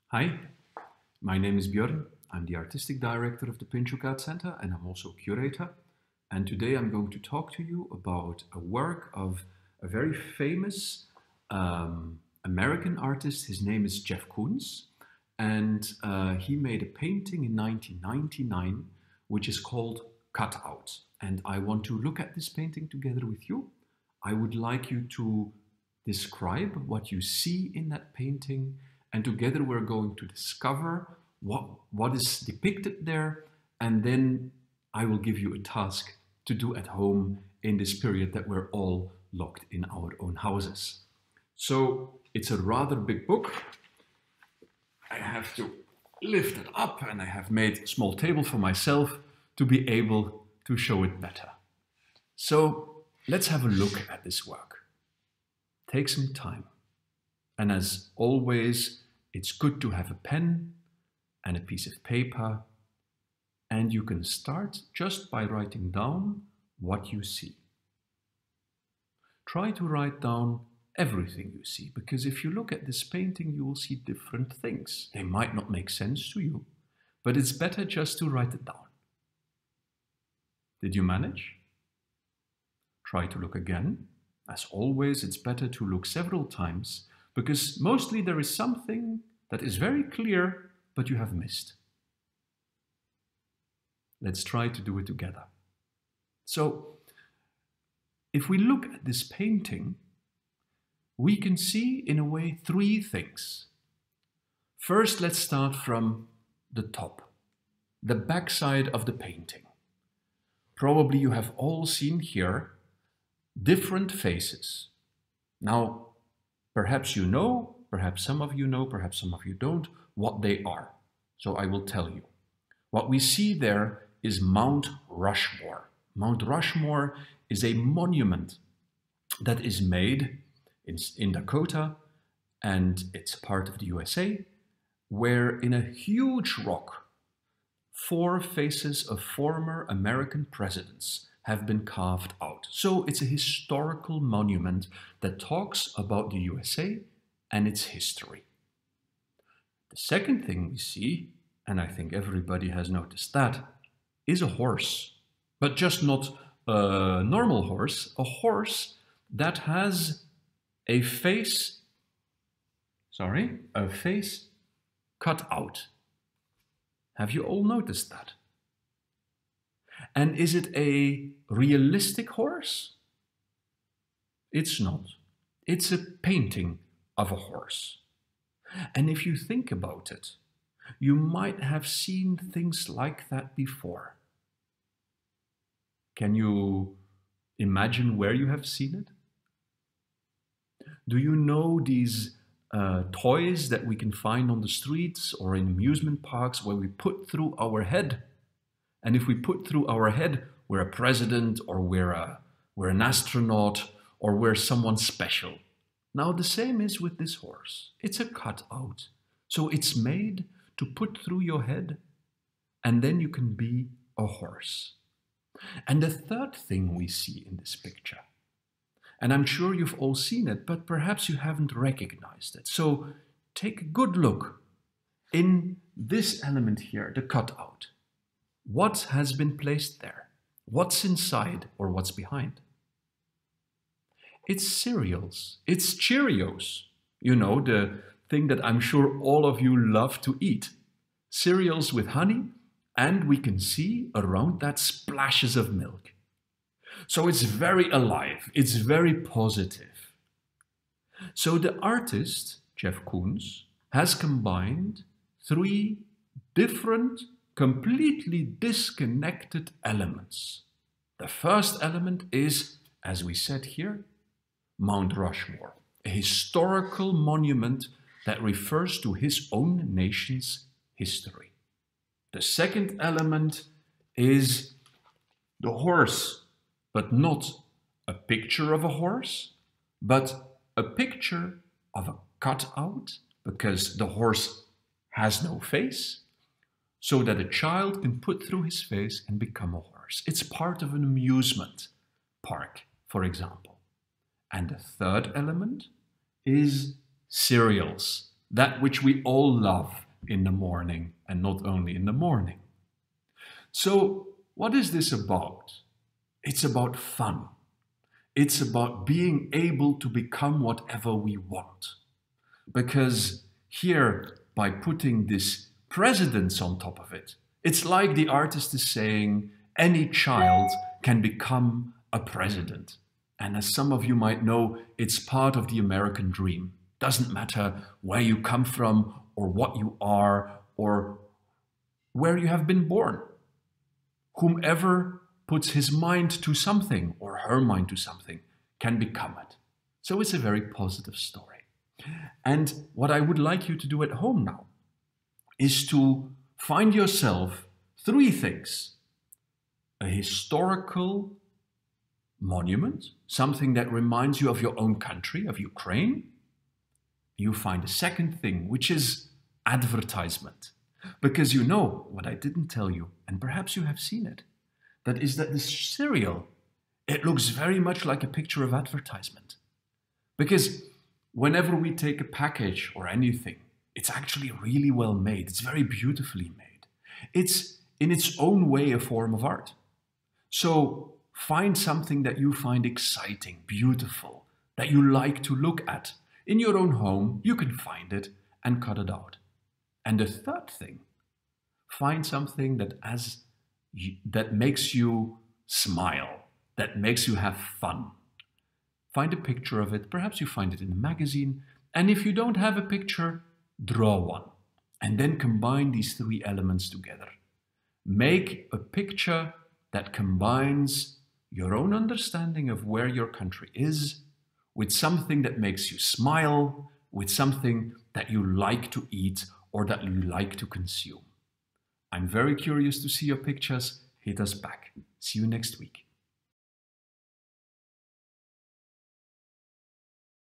Hi, my name is Björn. I'm the artistic director of the Pinchuk Art Center and I'm also curator. And today I'm going to talk to you about a work of a very famous American artist. His name is Jeff Koons. And he made a painting in 1999 which is called Cut Out. And I want to look at this painting together with you. I would like you to describe what you see in that painting, and together we're going to discover what is depicted there, and then I will give you a task to do at home in this period that we're all locked in our own houses. So it's a rather big book. I have to lift it up, and I have made a small table for myself to be able to show it better. So let's have a look at this work. Take some time. And as always, it's good to have a pen and a piece of paper, and you can start just by writing down what you see. Try to write down everything you see, because if you look at this painting, you will see different things. They might not make sense to you, but it's better just to write it down. Did you manage? Try to look again. As always, it's better to look several times, because mostly there is something that is very clear, but you have missed. Let's try to do it together. So, if we look at this painting, we can see, in a way, three things. First, let's start from the top, the backside of the painting. Probably you have all seen here different faces. Now, perhaps you know, perhaps some of you know, perhaps some of you don't, what they are. So I will tell you. What we see there is Mount Rushmore. Mount Rushmore is a monument that is made in Dakota, and it's part of the USA, where in a huge rock, 4 faces of former American presidents have been carved out. So it's a historical monument that talks about the USA and its history. The second thing we see, and I think everybody has noticed that, is a horse. But just not a normal horse, a horse that has a face cut out. Have you all noticed that? And is it a realistic horse? It's not. It's a painting of a horse. And if you think about it, you might have seen things like that before. Can you imagine where you have seen it? Do you know these toys that we can find on the streets or in amusement parks where we put through our head? And if we put through our head, we're a president, or we're an astronaut, or we're someone special. Now the same is with this horse. It's a cutout. So it's made to put through your head, and then you can be a horse. And the third thing we see in this picture, and I'm sure you've all seen it, but perhaps you haven't recognized it. So take a good look in this element here, the cutout. What has been placed there? What's inside or what's behind? It's cereals. It's Cheerios. You know, the thing that I'm sure all of you love to eat. Cereals with honey, and we can see around that splashes of milk. So it's very alive. It's very positive. So the artist, Jeff Koons, has combined 3 different, completely disconnected elements. The first element is, as we said here, Mount Rushmore, a historical monument that refers to his own nation's history. The second element is the horse, but not a picture of a horse, but a picture of a cutout, because the horse has no face, so that a child can put through his face and become a horse. It's part of an amusement park, for example. And the third element is cereals. that which we all love in the morning, and not only in the morning. So, what is this about? It's about fun. It's about being able to become whatever we want. Because here, by putting this presidents on top of it, it's like the artist is saying, any child can become a president. And as some of you might know, it's part of the American dream. Doesn't matter where you come from or what you are or where you have been born. Whomever puts his mind to something or her mind to something can become it. So it's a very positive story. And what I would like you to do at home now is to find yourself 3 things. A historical monument, something that reminds you of your own country, of Ukraine. You find a second thing, which is advertisement. Because you know what I didn't tell you, and perhaps you have seen it, that is that this cereal, it looks very much like a picture of advertisement. Because whenever we take a package or anything, it's actually really well made. It's very beautifully made. It's in its own way a form of art. So find something that you find exciting, beautiful, that you like to look at. In your own home, you can find it and cut it out. And the third thing, find something that makes you smile, that makes you have fun. Find a picture of it. Perhaps you find it in a magazine. And if you don't have a picture, draw one. And then combine these 3 elements together. Make a picture that combines your own understanding of where your country is with something that makes you smile, with something that you like to eat or that you like to consume. I'm very curious to see your pictures. Hit us back. See you next week.